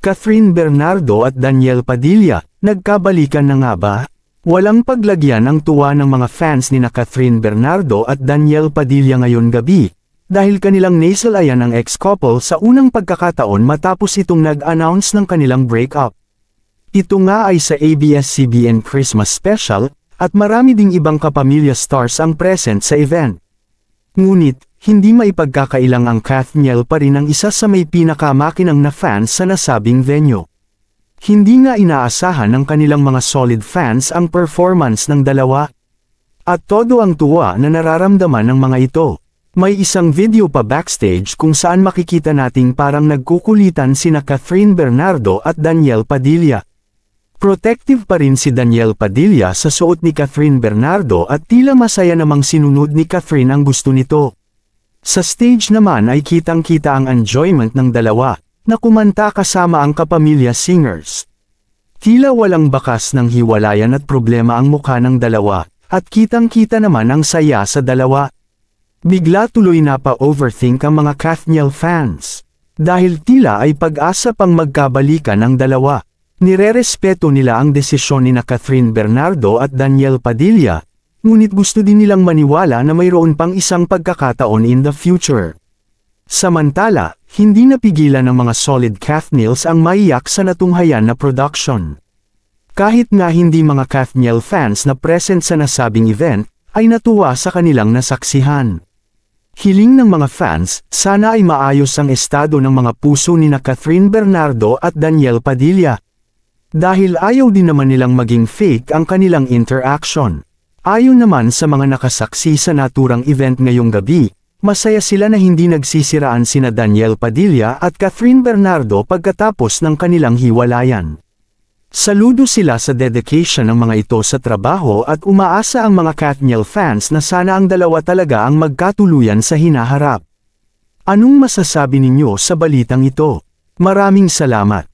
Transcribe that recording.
Catherine Bernardo at Daniel Padilla, nagkabalikan na nga ba? Walang paglagyan ang tuwa ng mga fans ni Catherine Bernardo at Daniel Padilla ngayon gabi, dahil kanilang nasalayan ang ex-couple sa unang pagkakataon matapos itong nag-announce ng kanilang breakup. Ito nga ay sa ABS-CBN Christmas Special, at marami ding ibang kapamilya stars ang present sa event. Ngunit, hindi maipagkakailang ang Kathniel pa rin ang isa sa may pinakamakinang na fans sa nasabing venue. Hindi nga inaasahan ng kanilang mga solid fans ang performance ng dalawa. At todo ang tuwa na nararamdaman ng mga ito. May isang video pa backstage kung saan makikita nating parang nagkukulitan sina Catherine Bernardo at Daniel Padilla. Protective pa rin si Daniel Padilla sa suot ni Catherine Bernardo at tila masaya namang sinunod ni Catherine ang gusto nito. Sa stage naman ay kitang-kita ang enjoyment ng dalawa, na kumanta kasama ang kapamilya singers. Tila walang bakas ng hiwalayan at problema ang mukha ng dalawa, at kitang-kita naman ang saya sa dalawa. Bigla tuloy na pa-overthink ang mga Kathniel fans. Dahil tila ay pag-asa pang magkabalikan ang dalawa. Nirerespeto nila ang desisyon ni Catherine Bernardo at Daniel Padilla, ngunit gusto din nilang maniwala na mayroon pang isang pagkakataon in the future. Samantala, hindi napigilan ng mga solid Kathniels ang maiyak sa natunghayan na production. Kahit nga hindi mga Kathniel fans na present sa nasabing event, ay natuwa sa kanilang nasaksihan. Hiling ng mga fans, sana ay maayos ang estado ng mga puso ni Catherine Bernardo at Daniel Padilla. Dahil ayaw din naman nilang maging fake ang kanilang interaction. Ayon naman sa mga nakasaksi sa naturang event ngayong gabi, masaya sila na hindi nagsisiraan sina Daniel Padilla at Catherine Bernardo pagkatapos ng kanilang hiwalayan. Saludo sila sa dedication ng mga ito sa trabaho at umaasa ang mga Kathniel fans na sana ang dalawa talaga ang magkatuluyan sa hinaharap. Anong masasabi ninyo sa balitang ito? Maraming salamat.